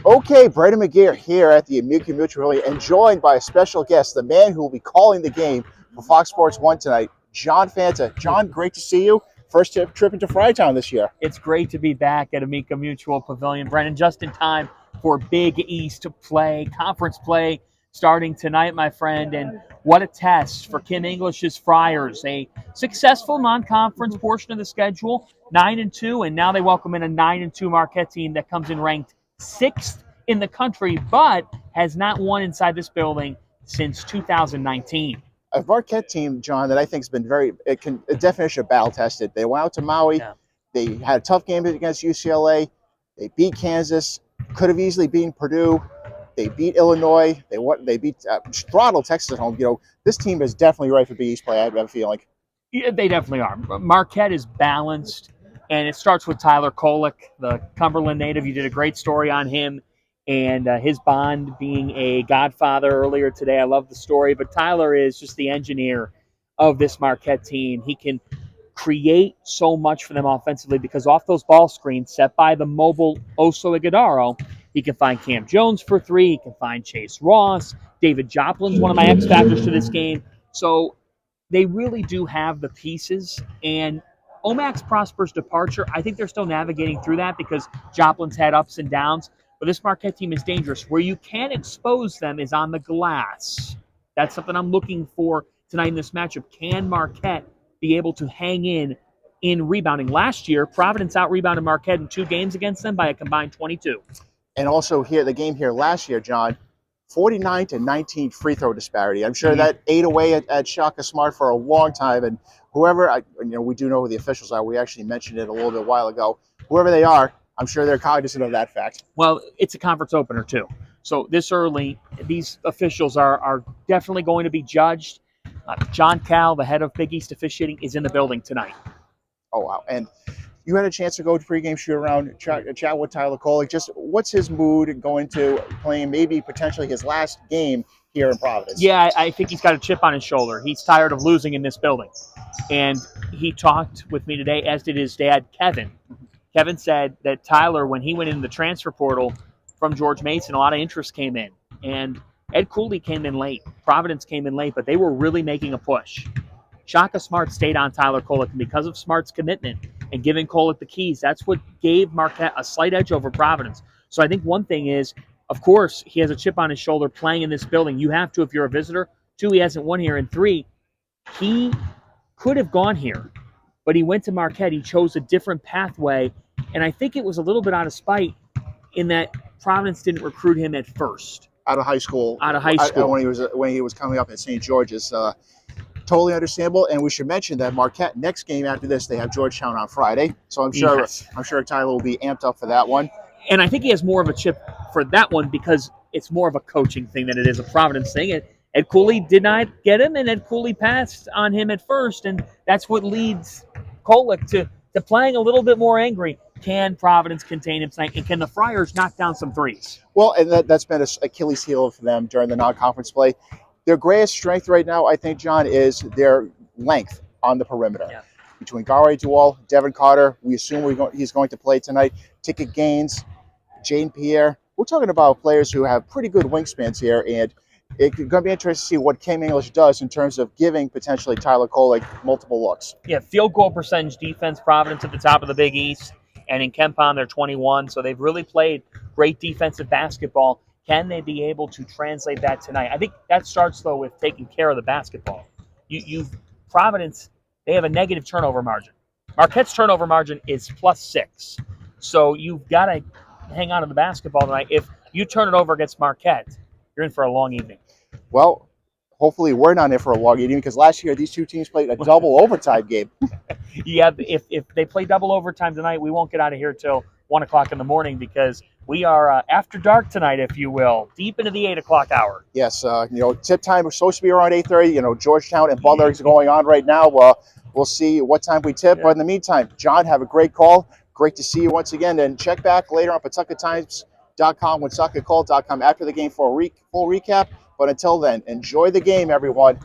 Okay, Brandon McGeer here at the Amica Mutual Relay, and joined by a special guest, the man who will be calling the game for Fox Sports 1 tonight, John Fanta. John, great to see you. First trip into Frytown this year. It's great to be back at Amica Mutual Pavilion, Brennan, just in time for Big East play, conference play starting tonight, my friend. And what a test for Kim English's Friars. A successful non-conference portion of the schedule, 9-2, and now they welcome in a 9-2 Marquette team that comes in ranked 6th in the country, but has not won inside this building since 2019. A Marquette team, John, that I think has been a definition of battle tested. They went out to Maui. Yeah. They had a tough game against UCLA. They beat Kansas. Could have easily beaten Purdue. They beat Illinois. They beat throttled Texas at home. You know, this team is definitely right for Big East play. I have a feeling. Yeah, they definitely are. Marquette is balanced, and it starts with Tyler Kolek, the Cumberland native. You did a great story on him and his bond being a godfather earlier today. I love the story, but Tyler is just the engineer of this Marquette team. He can create so much for them offensively because off those ball screens set by the mobile Oso Iguodaro, he can find Cam Jones for three. He can find Chase Ross. David Joplin's one of my X factors to this game. So they really do have the pieces. And Omax Prosper's departure, I think they're still navigating through that because Joplin's had ups and downs. But this Marquette team is dangerous. Where you can expose them is on the glass. That's something I'm looking for tonight in this matchup. Can Marquette be able to hang in rebounding? Last year, Providence out-rebounded Marquette in 2 games against them by a combined 22. And also here, the game here last year, John, 49-19 free throw disparity. I'm sure that ate away at Shaka Smart for a long time. And whoever, we do know who the officials are. We actually mentioned it a little bit a while ago. Whoever they are, I'm sure they're cognizant of that fact. Well, it's a conference opener, too. So this early, these officials are definitely going to be judged. John Cal, the head of Big East officiating, is in the building tonight. Oh, wow. And you had a chance to go to pregame shoot-around, chat with Tyler Kolek. Just what's his mood going to playing maybe potentially his last game here in Providence? Yeah, I think he's got a chip on his shoulder. He's tired of losing in this building. And he talked with me today, as did his dad, Kevin. Kevin said that Tyler, when he went into the transfer portal from George Mason, a lot of interest came in. And Ed Cooley came in late. Providence came in late, but they were really making a push. Shaka Smart stayed on Tyler Kolek, and because of Smart's commitment and giving Kolek the keys, that's what gave Marquette a slight edge over Providence. So I think one thing is, of course, he has a chip on his shoulder playing in this building. You have to if you're a visitor. 2, he hasn't won here. And 3, he could have gone here, but he went to Marquette. He chose a different pathway, and I think it was a little bit out of spite in that Providence didn't recruit him at first. Out of high school. When he was coming up at St. George's. Totally understandable. And we should mention that Marquette, next game after this, they have Georgetown on Friday. So I'm sure Tyler will be amped up for that one. And I think he has more of a chip for that one because it's more of a coaching thing than it is a Providence thing. Ed Cooley did not get him, and Ed Cooley passed on him at first, and that's what leads Kolek to playing a little bit more angry. Can Providence contain him tonight, and can the Friars knock down some threes? Well, and that's been an Achilles heel for them during the non-conference play. Their greatest strength right now, I think, John, is their length on the perimeter. Yeah. Between Gare Dual, Devin Carter, we assume he's going to play tonight. Ticket Gaines, Jane Pierre. We're talking about players who have pretty good wingspans here, and it's going to be interesting to see what Kim English does in terms of giving potentially Tyler Kolek multiple looks. Yeah, field goal percentage defense, Providence at the top of the Big East, and in KenPom they're 21, so they've really played great defensive basketball. Can they be able to translate that tonight? I think that starts, though, with taking care of the basketball. Providence, they have a negative turnover margin. Marquette's turnover margin is +6. So you've got to hang on to the basketball tonight. If you turn it over against Marquette, you're in for a long evening. Well, hopefully we're not in for a long evening because last year these two teams played a double overtime game. Yeah, if they play double overtime tonight, we won't get out of here till 1 o'clock in the morning because we are after dark tonight, if you will, deep into the 8 o'clock hour. Yes, tip time was supposed to be around 8:30. Georgetown and Butler is going on right now. We'll see what time we tip. Yeah. But in the meantime, John, have a great call. Great to see you once again. And check back later on PawtucketTimes.com, WoonSocketCall.com after the game for a full recap. But until then, enjoy the game, everyone.